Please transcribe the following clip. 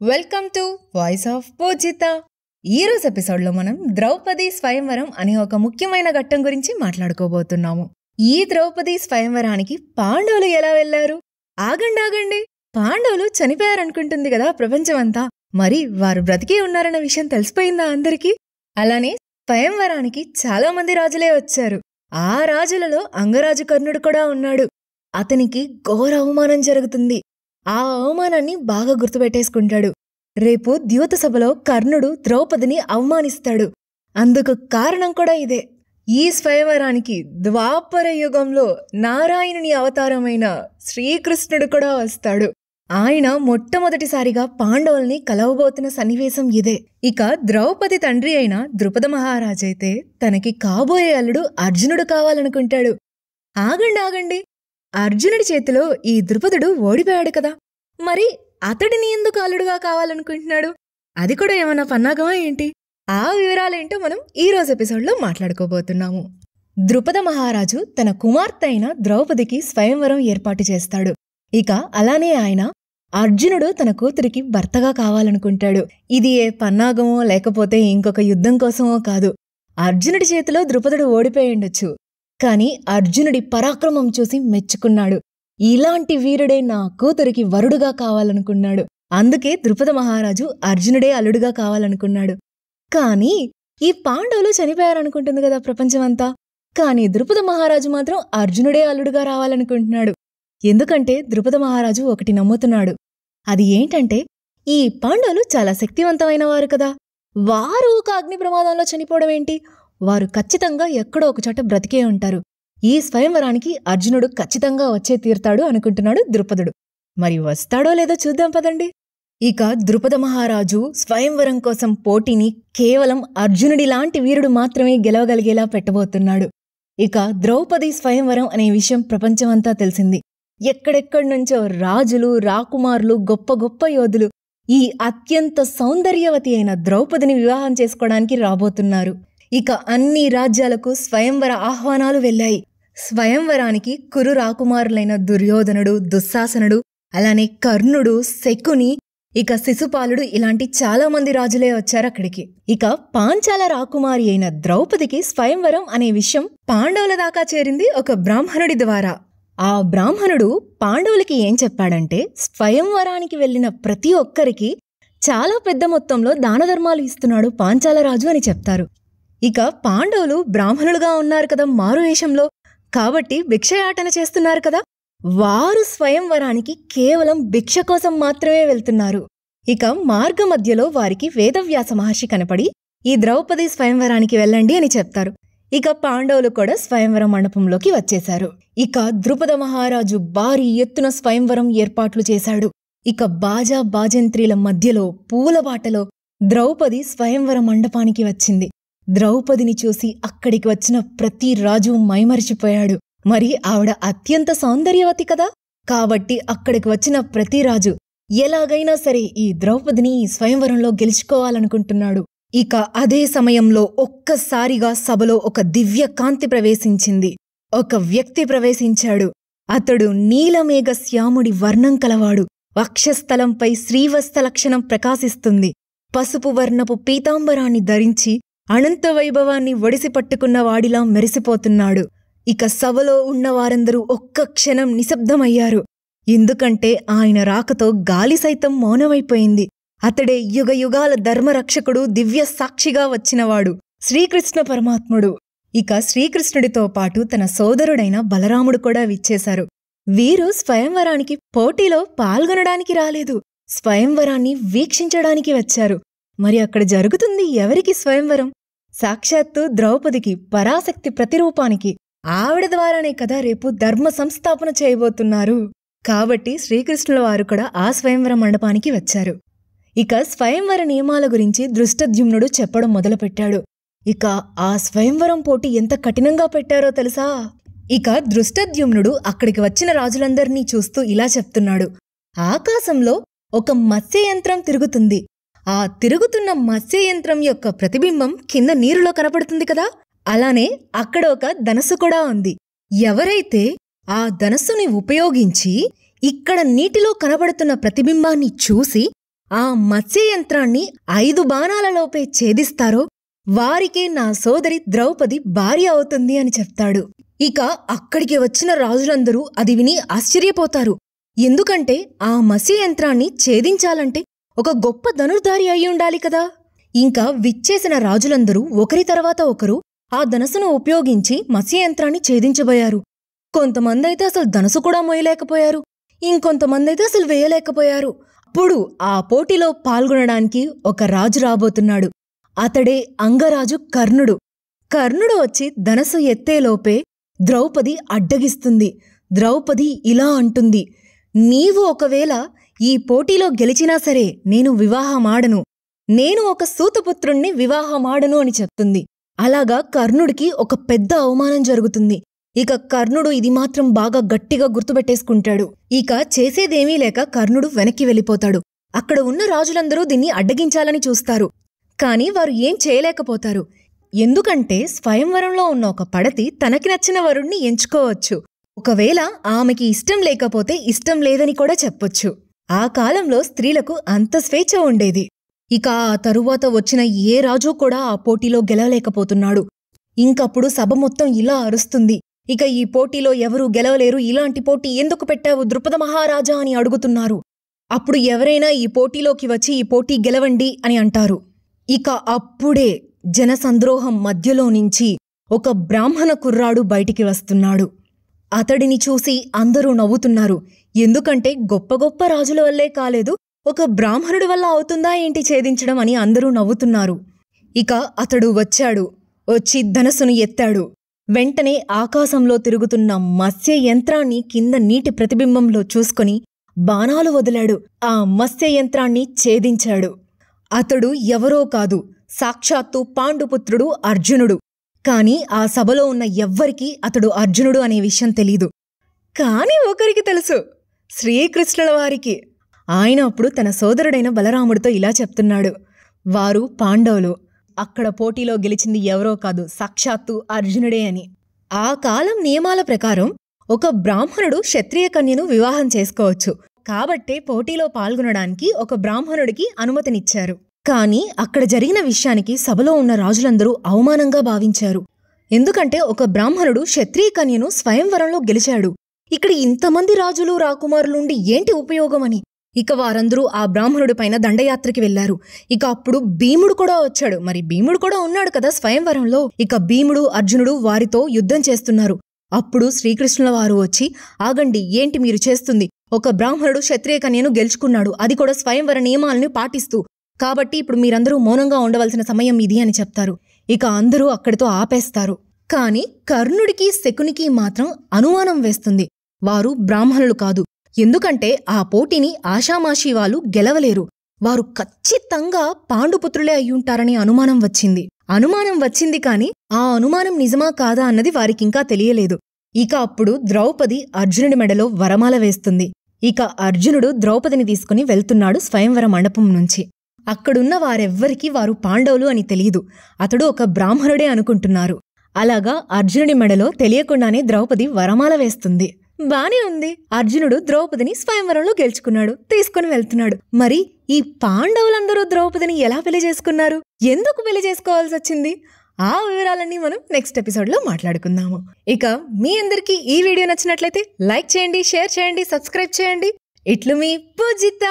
Welcome to voice of పూజిత. ఈరోజు ఎపిసోడ్లో మనం ద్రౌపది స్వయంవరం అనే ఒక ముఖ్యమైన ఘట్టం గురించి మాట్లాడుకోబోతున్నాము. ఈ ద్రౌపది స్వయంవరానికి పాండవులు ఎలా వెళ్లారు? ఆగండి, పాండవులు చనిపోయారనుకుంటుంది కదా ప్రపంచమంతా. మరి వారు బ్రతికే ఉన్నారన్న విషయం తెలిసిపోయిందా అందరికీ? అలానే స్వయంవరానికి చాలా మంది రాజులే వచ్చారు. ఆ రాజులలో అంగరాజు కర్ణుడు కూడా ఉన్నాడు. అతనికి ఘోర అవమానం జరుగుతుంది. ఆ అవమానాన్ని బాగా గుర్తుపెట్టేసుకుంటాడు. రేపు ద్యూత సభలో కర్ణుడు ద్రౌపదిని అవమానిస్తాడు. అందుకు కారణం కూడా ఇదే. ఈ స్వయంవరానికి ద్వాపర యుగంలో నారాయణుని అవతారమైన శ్రీకృష్ణుడు కూడా వస్తాడు. ఆయన మొట్టమొదటిసారిగా పాండవుల్ని కలవబోతున్న సన్నివేశం ఇదే. ఇక ద్రౌపది తండ్రి అయిన ద్రుపద మహారాజైతే తనకి కాబోయే అల్లుడు అర్జునుడు కావాలనుకుంటాడు. ఆగండి, అర్జునుడి చేతిలో ఈ ద్రుపదుడు ఓడిపోయాడు కదా, మరి అతడిని ఎందుకు అల్లుడుగా కావాలనుకుంటున్నాడు? అది కూడా ఏమన్నా పన్నాగమా ఏంటి? ఆ వివరాలేంటో మనం ఈ రోజు ఎపిసోడ్లో మాట్లాడుకోబోతున్నాము. ద్రుపద మహారాజు తన కుమార్తె అయిన ద్రౌపదికి స్వయంవరం ఏర్పాటు చేస్తాడు. ఇక అలానే ఆయన అర్జునుడు తన కూతురికి భర్తగా కావాలనుకుంటాడు. ఇది ఏ పన్నాగమో లేకపోతే ఇంకొక యుద్ధం కోసమో కాదు. అర్జునుడి చేతిలో ద్రుపదుడు ఓడిపోయిండొచ్చు, కాని అర్జునుడి పరాక్రమం చూసి మెచ్చుకున్నాడు. ఇలాంటి వీరుడే నా కూతురికి వరుడుగా కావాలనుకున్నాడు. అందుకే ద్రుపద మహారాజు అర్జునుడే అల్లుడుగా కావాలనుకున్నాడు. కాని ఈ పాండవులు చనిపోయారనుకుంటుంది కదా ప్రపంచమంతా. కాని ద్రుపద మహారాజు మాత్రం అర్జునుడే అల్లుడుగా రావాలనుకుంటున్నాడు. ఎందుకంటే ద్రుపద మహారాజు ఒకటి నమ్ముతున్నాడు. అది ఏంటంటే, ఈ పాండవులు చాలా శక్తివంతమైన వారు కదా, వారు ఒక అగ్ని ప్రమాదంలో చనిపోవడం ఏంటి? వారు ఖచ్చితంగా ఎక్కడో ఒకచోట బ్రతికే ఉంటారు. ఈ స్వయంవరానికి అర్జునుడు ఖచ్చితంగా వచ్చే తీరుతాడు అనుకుంటున్నాడు ద్రుపదుడు. మరి వస్తాడో లేదో చూద్దాం పదండి. ఇక ద్రుపద మహారాజు స్వయంవరం కోసం పోటీని కేవలం అర్జునుడి లాంటి వీరుడు మాత్రమే గెలవగలిగేలా పెట్టబోతున్నాడు. ఇక ద్రౌపది స్వయంవరం అనే విషయం ప్రపంచమంతా తెలిసింది. ఎక్కడెక్కడి నుంచో రాజులు, రాకుమారులు, గొప్ప గొప్ప యోధులు ఈ అత్యంత సౌందర్యవతి అయిన ద్రౌపదిని వివాహం చేసుకోవడానికి రాబోతున్నారు. ఇక అన్ని రాజ్యాలకు స్వయంవర ఆహ్వానాలు వెళ్లాయి. స్వయంవరానికి కురు రాకుమారులైన దుర్యోధనుడు, దుశ్శాసనుడు, అలానే కర్ణుడు, శకుని, ఇక శిశుపాలుడు ఇలాంటి చాలా మంది రాజులే వచ్చారు అక్కడికి. ఇక పాంచాల రాకుమారి అయిన ద్రౌపదికి స్వయంవరం అనే విషయం పాండవుల దాకా చేరింది ఒక బ్రాహ్మణుడి ద్వారా. ఆ బ్రాహ్మణుడు పాండవులకి ఏం చెప్పాడంటే, స్వయంవరానికి వెళ్లిన ప్రతి ఒక్కరికి చాలా పెద్ద మొత్తంలో దానధర్మాలు ఇస్తున్నాడు పాంచాల రాజు అని చెప్తారు. ఇక పాండవులు బ్రాహ్మణులుగా ఉన్నారు కదా మారువేషంలో, కాబట్టి భిక్షయాటన చేస్తున్నారు కదా, వారు స్వయంవరానికి కేవలం భిక్ష కోసం మాత్రమే వెళ్తున్నారు. ఇక మార్గ మధ్యలో వారికి వేదవ్యాస మహర్షి కనపడి ఈ ద్రౌపది స్వయంవరానికి వెళ్ళండి అని చెప్తారు. ఇక పాండవులు కూడా స్వయంవర మండపంలోకి వచ్చేశారు. ఇక ద్రుపద మహారాజు భారీ ఎత్తున స్వయంవరం ఏర్పాట్లు చేశాడు. ఇక బాజా బాజంత్రీల మధ్యలో పూలబాటలో ద్రౌపది స్వయంవర మండపానికి వచ్చింది. ద్రౌపదిని చూసి అక్కడికి వచ్చిన ప్రతి రాజు మైమరిచిపోయాడు. మరి ఆవిడ అత్యంత సౌందర్యవతి కదా, కాబట్టి అక్కడికి వచ్చిన ప్రతి రాజు ఎలాగైనా సరే ఈ ద్రౌపదిని ఈ స్వయంవరంలో గెలుచుకోవాలనుకుంటున్నాడు. ఇక అదే సమయంలో ఒక్కసారిగా సభలో ఒక దివ్య కాంతి ప్రవేశించింది. ఒక వ్యక్తి ప్రవేశించాడు. అతడు నీలమేఘ శ్యాముడి వర్ణం కలవాడు. వక్షస్థలంపై శ్రీవత్స లక్షణం ప్రకాశిస్తుంది. పసుపు వర్ణపు పీతాంబరాన్ని ధరించి అనంత వైభవాన్ని ఒడిసి పట్టుకున్న వాడిలా మెరిసిపోతున్నాడు. ఇక సభలో ఉన్న వారందరూ ఒక్క క్షణం నిశ్శబ్దమయ్యారు. ఎందుకంటే ఆయన రాకతో గాలి సైతం మౌనమైపోయింది. అతడే యుగ యుగాల ధర్మరక్షకుడు, దివ్య సాక్షిగా వచ్చినవాడు శ్రీకృష్ణ పరమాత్ముడు. ఇక శ్రీకృష్ణుడితో పాటు తన సోదరుడైన బలరాముడు కూడా విచ్చేశారు. వీరు స్వయంవరానికి పోటీలో పాల్గొనడానికి రాలేదు, స్వయంవరాన్ని వీక్షించడానికి వచ్చారు. మరి అక్కడ జరుగుతుంది ఎవరికి స్వయంవరం? సాక్షాత్తు ద్రౌపదికి, పరాశక్తి ప్రతిరూపానికి. ఆవిడ ద్వారానే కదా రేపు ధర్మ సంస్థాపన చేయబోతున్నారు. కాబట్టి శ్రీకృష్ణుల వారు కూడా ఆ స్వయంవర మండపానికి వచ్చారు. ఇక స్వయంవర నియమాల గురించి దృష్టద్యుమ్నుడు చెప్పడం మొదలుపెట్టాడు. ఇక ఆ స్వయంవరం పోటీ ఎంత కఠినంగా పెట్టారో తెలుసా? ఇక దృష్టద్యుమ్నుడు అక్కడికి వచ్చిన రాజులందరినీ చూస్తూ ఇలా చెప్తున్నాడు. ఆకాశంలో ఒక మత్స్యయంత్రం తిరుగుతుంది. ఆ తిరుగుతున్న మత్స్యయంత్రం యొక్క ప్రతిబింబం కింద నీరులో కనపడుతుంది కదా, అలానే అక్కడ ఒక ధనస్సు కూడా ఉంది. ఎవరైతే ఆ ధనస్సుని ఉపయోగించి ఇక్కడ నీటిలో కనబడుతున్న ప్రతిబింబాన్ని చూసి ఆ మత్స్య యంత్రాన్ని 5 బాణాలలోపే ఛేదిస్తారో వారికే నా సోదరి ద్రౌపది భార్య అవుతుంది అని చెప్తాడు. ఇక అక్కడికి వచ్చిన రాజులందరూ అది విని ఆశ్చర్యపోతారు. ఎందుకంటే ఆ మత్స్య యంత్రాన్ని ఛేదించాలంటే ఒక గొప్ప ధనుర్ధారి అయి ఉండాలి కదా. ఇంకా విచ్చేసిన రాజులందరూ ఒకరి తర్వాత ఒకరు ఆ ధనస్సును ఉపయోగించి మత్స్య యంత్రాన్ని ఛేదించబోయారు. కొంతమందైతే అసలు ధనస్సు కూడా మోయలేకపోయారు, ఇంకొంతమందైతే అసలు వేయలేకపోయారు. అప్పుడు ఆ పోటీలో పాల్గొనడానికి ఒక రాజు రాబోతున్నాడు. అతడే అంగరాజు కర్ణుడు. కర్ణుడు వచ్చి ధనస్సు ఎత్తేలోపే ద్రౌపది అడ్డగిస్తుంది. ద్రౌపది ఇలా అంటుంది, నీవు ఒకవేళ ఈ పోటీలో గెలిచినా సరే నేను వివాహమాడను, నేను ఒక సూతపుత్రుణ్ణి వివాహమాడను అని చెప్తుంది. అలాగా కర్ణుడికి ఒక పెద్ద అవమానం జరుగుతుంది. ఇక కర్ణుడు ఇది మాత్రం బాగా గట్టిగా గుర్తుపెట్టేసుకుంటాడు. ఇక చేసేదేమీ లేక కర్ణుడు వెనక్కి వెళ్ళిపోతాడు. అక్కడ ఉన్న రాజులందరూ దీన్ని అడ్డగించాలని చూస్తారు, కాని వారు ఏం చేయలేకపోతారు. ఎందుకంటే స్వయంవరంలో ఉన్న ఒక పడతి తనకి నచ్చిన వరుణ్ణి ఎంచుకోవచ్చు. ఒకవేళ ఆమెకి ఇష్టం లేకపోతే ఇష్టం లేదని కూడా చెప్పొచ్చు. ఆ కాలంలో స్త్రీలకు అంత స్వేచ్ఛ ఉండేది. ఇక ఆ తరువాత వచ్చిన ఏ రాజు కూడా ఆ పోటీలో గెలవలేకపోతున్నాడు. ఇంకప్పుడు సభ మొత్తం ఇలా అరుస్తుంది, ఇక ఈ పోటీలో ఎవరూ గెలవలేరు, ఇలాంటి పోటీ ఎందుకు పెట్టావు ద్రుపద మహారాజా అని అడుగుతున్నారు. అప్పుడు ఎవరైనా ఈ పోటీలోకి వచ్చి ఈ పోటీ గెలవండి అని అంటారు. ఇక అప్పుడే జనసంద్రోహం మధ్యలో నుంచి ఒక బ్రాహ్మణ కుర్రాడు బయటికి వస్తున్నాడు. అతడిని చూసి అందరూ నవ్వుతున్నారు. ఎందుకంటే గొప్ప గొప్ప రాజుల వల్లే కాలేదు, ఒక బ్రాహ్మణుడి వల్ల అవుతుందా ఏంటి ఛేదించడం అని అందరూ నవ్వుతున్నారు. ఇక అతడు వచ్చాడు, వచ్చి ధనస్సును ఎత్తాడు. వెంటనే ఆకాశంలో తిరుగుతున్న మత్స్య యంత్రాన్ని కింద నీటి ప్రతిబింబంలో చూసుకొని బాణాలు వదిలాడు. ఆ మత్స్య యంత్రాన్ని ఛేదించాడు. అతడు ఎవరో కాదు, సాక్షాత్తు పాండుపుత్రుడు అర్జునుడు. కాని ఆ సభలో ఉన్న ఎవ్వరికీ అతడు అర్జునుడు అనే విషయం తెలీదు. కాని ఒకరికి తెలుసు, శ్రీకృష్ణుల వారికి. ఆయన అప్పుడు తన సోదరుడైన బలరాముడితో ఇలా చెప్తున్నాడు, వారు పాండవులు, అక్కడ పోటీలో గెలిచింది ఎవరో కాదు, సాక్షాత్తు అర్జునుడే అని. ఆ కాలం నియమాల ప్రకారం ఒక బ్రాహ్మణుడు క్షత్రియ కన్యను వివాహం చేసుకోవచ్చు. కాబట్టే పోటీలో పాల్గొనడానికి ఒక బ్రాహ్మణుడికి అనుమతినిచ్చారు. కాని అక్కడ జరిగిన విషయానికి సభలో ఉన్న రాజులందరూ అవమానంగా భావించారు. ఎందుకంటే ఒక బ్రాహ్మణుడు క్షత్రియ కన్యను స్వయంవరంలో గెలిచాడు. ఇక్కడ ఇంతమంది రాజులు రాకుమారులుండి ఏంటి ఉపయోగమని ఇక వారందరూ ఆ బ్రాహ్మణుడి పైన దండయాత్రకి వెళ్లారు. ఇక అప్పుడు భీముడు కూడా వచ్చాడు. మరి భీముడు కూడా ఉన్నాడు కదా స్వయంవరంలో. ఇక భీముడు అర్జునుడు వారితో యుద్ధం చేస్తున్నారు. అప్పుడు శ్రీకృష్ణుల వారు వచ్చి, ఆగండి, ఏంటి మీరు చేస్తుంది? ఒక బ్రాహ్మణుడు క్షత్రియ కన్యను గెలుచుకున్నాడు, అది కూడా స్వయంవర నియమాలను పాటిస్తూ. కాబట్టి ఇప్పుడు మీరందరూ మౌనంగా ఉండవలసిన సమయం ఇది అని చెప్తారు. ఇక అందరూ అక్కడితో ఆపేస్తారు. కాని కర్ణుడికి శకునికి మాత్రం అనుమానం వేస్తుంది, వారు బ్రాహ్మణులు కాదు. ఎందుకంటే ఆ పోటీని ఆషామాషీ వాళ్ళు గెలవలేరు, వారు ఖచ్చితంగా పాండుపుత్రులే అయ్యుంటారని అనుమానం వచ్చింది కాని ఆ అనుమానం నిజమా కాదా అన్నది వారికింకా తెలియలేదు. ఇక అప్పుడు ద్రౌపది అర్జునుడి మెడలో వరమాల వేస్తుంది. ఇక అర్జునుడు ద్రౌపదిని తీసుకుని వెళ్తున్నాడు స్వయంవర మండపం నుంచి. అక్కడున్న వారెవ్వరికీ వారు పాండవులు అని తెలియదు, అతడు ఒక బ్రాహ్మణుడే అనుకుంటున్నారు. అలాగా అర్జునుడి మెడలో తెలియకుండానే ద్రౌపది వరమాల వేస్తుంది. బానే ఉంది, అర్జునుడు ద్రౌపదిని స్వయంవరంలో గెలుచుకున్నాడు, తీసుకుని వెళ్తున్నాడు. మరి ఈ పాండవులందరూ ద్రౌపదిని ఎలా పెళ్లి చేసుకున్నారు, ఎందుకు పెళ్లి చేసుకోవాల్సి వచ్చింది? ఆ వివరాలన్నీ మనం నెక్స్ట్ ఎపిసోడ్లో మాట్లాడుకుందాము. ఇక మీ అందరికీ ఈ వీడియో నచ్చినట్లయితే లైక్ చేయండి, షేర్ చేయండి, సబ్స్క్రైబ్ చేయండి. ఇట్లు మీ పూజిత.